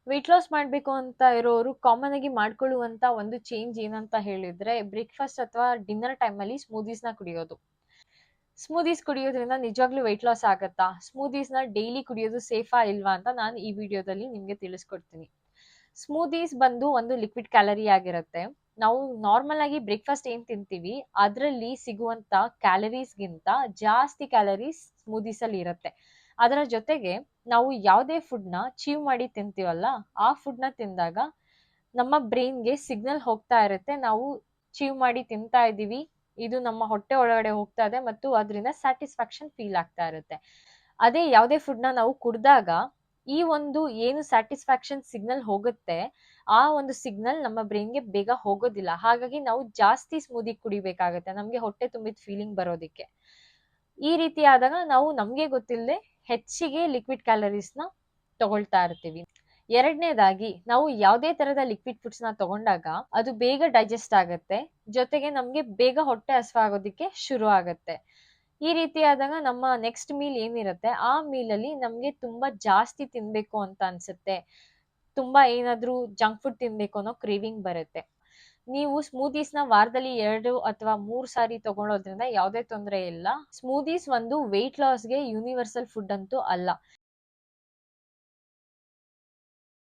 Weight loss ಮಾಡ್ಬೇಕು ಅಂತ ಇರೋರು ಕಾಮನ್ ಆಗಿ ಮಾಡ್ಕೊಳ್ಳುವಂತ ಒಂದು ಚೇಂಜ್ ಏನಂತ ಹೇಳಿದ್ರೆ ಬ್ರೇಕ್‌ಫಾಸ್ಟ್ ಅಥವಾ ಡಿನ್ನರ್ ಟೈಮಲ್ಲಿ ಸ್ಮೂದೀಸ್‌ನ ಕುಡಿಯೋದು. ಸ್ಮೂದೀಸ್ ಕುಡಿಯೋದ್ರಿಂದ ನಿಜವಾಗ್ಲೂ ವೆಯ್ಟ್ ಲಾಸ್ ಆಗತ್ತಾ? ಸ್ಮೂದೀಸ್‌ನ ಡೈಲಿ ಕುಡಿಯೋದು ಸೇಫಾ ಇಲ್ವಾ ಅಂತ ನಾನು ಈ ವಿಡಿಯೋದಲ್ಲಿ ನಿಮ್ಗೆ ತಿಳಿಸ್ಕೊಡ್ತೀನಿ. ಸ್ಮೂದೀಸ್ ಬಂದು ಒಂದು ಲಿಕ್ವಿಡ್ ಕ್ಯಾಲರಿ ಆಗಿರುತ್ತೆ. ನಾವು ನಾರ್ಮಲ್ ಆಗಿ ಬ್ರೇಕ್‌ಫಾಸ್ಟ್ ಏನ್ ತಿಂತೀವಿ ಅದ್ರಲ್ಲಿ ಸಿಗುವಂತ ಕ್ಯಾಲರೀಸ್‌ಗಿಂತ ಜಾಸ್ತಿ ಕ್ಯಾಲರೀಸ್ ಸ್ಮೂದೀಸ್ ಅಲ್ಲಿ ಇರುತ್ತೆ. ಅದರ ಜೊತೆಗೆ ನಾವು ಯಾವುದೇ ಫುಡ್‌ನ ಚೀವ್ ಮಾಡಿ ತಿಂತೀವಲ್ಲ, ಆ ಫುಡ್‌ನ ತಿಂದಾಗ ನಮ್ಮ ಬ್ರೈನ್‌ಗೆ ಸಿಗ್ನಲ್ ಹೋಗ್ತಾ ಇರುತ್ತೆ. ನಾವು ಚೀವ್ ಮಾಡಿ ತಿಂತಾ ಇದೀವಿ. ಇದು ನಮ್ಮ ಹೊಟ್ಟೆ ಒಳಗಡೆ ಹೋಗ್ತಾ ಇದೆ ಮತ್ತು ಅದರಿಂದ ಸ್ಯಾಟಿಸ್ಫ್ಯಾಕ್ಷನ್ ಫೀಲ್ ಆಗ್ತಾ ಇರುತ್ತೆ. ಅದೇ ಯಾವುದೇ ಫುಡ್‌ನ ನಾವು ಕುಡ್ದಾಗ ಈ ಒಂದು ಏನು ಸ್ಯಾಟಿಸ್ಫ್ಯಾಕ್ಷನ್ ಸಿಗ್ನಲ್ ಹೋಗುತ್ತೆ, ಆ ಒಂದು ಸಿಗ್ನಲ್ ನಮ್ಮ ಬ್ರೈನ್‌ಗೆ ಬೇಗ ಹೋಗೋದಿಲ್ಲ. ಹಾಗಾಗಿ ನಾವು ಜಾಸ್ತಿ ಸ್ಮೂದಿ ಕುಡಿಬೇಕಾಗತ್ತೆ. ನಮ್ಗೆ ಹೊಟ್ಟೆ ತುಂಬಿದ ಫೀಲಿಂಗ್ ಬರೋದಿಕ್ಕೆ. ಈ ರೀತಿ ಆದಾಗ ನಾವು ನಮ್ಗೆ ಗೊತ್ತಿಲ್ಲದೆ ಹೆಚ್ಚಿಗೆ ಲಿಕ್ವಿಡ್ ಕ್ಯಾಲರೀಸ್‌ನ ತಗೊಳ್ತಾ ಇರ್ತೀವಿ. ಎರಡನೇದಾಗಿ ನಾವು ಯಾವುದೇ ತರದ ಲಿಕ್ವಿಡ್ ಫುಡ್ಸ್‌ನ ತಗೊಂಡಾಗ ಅದು ಬೇಗ ಡೈಜೆಸ್ಟ್ ಆಗತ್ತೆ. ಜೊತೆಗೆ ನಮ್ಗೆ ಬೇಗ ಹೊಟ್ಟೆ ಹಸ್ವಾಗೋದಿಕ್ಕೆ ಶುರು ಆಗತ್ತೆ. ಈ ರೀತಿ ಆದಾಗ ನಮ್ಮ ನೆಕ್ಸ್ಟ್ ಮೀಲ್ ಏನಿರುತ್ತೆ, ಆ ಮೀಲಲ್ಲಿ ನಮ್ಗೆ ತುಂಬಾ ಜಾಸ್ತಿ ತಿನ್ಬೇಕು ಅಂತ ಅನ್ಸುತ್ತೆ. ತುಂಬಾ ಏನಾದ್ರೂ ಜಂಕ್ ಫುಡ್ ತಿನ್ಬೇಕು ಅನ್ನೋ ಕ್ರೇವಿಂಗ್ ಬರುತ್ತೆ. ನೀವು ಸ್ಮೂದೀಸ್‌ನ ವಾರದಲ್ಲಿ 2 ಅಥವಾ 3 ಸಾರಿ ತಗೊಳ್ಳೋದ್ರಿಂದ ಯಾವುದೇ ತೊಂದ್ರೆ ಇಲ್ಲ. ಸ್ಮೂದೀಸ್ ಒಂದು ವೆಯ್ಟ್ ಲಾಸ್‌ಗೆ ಯೂನಿವರ್ಸಲ್ ಫುಡ್ ಅಂತೂ ಅಲ್ಲ.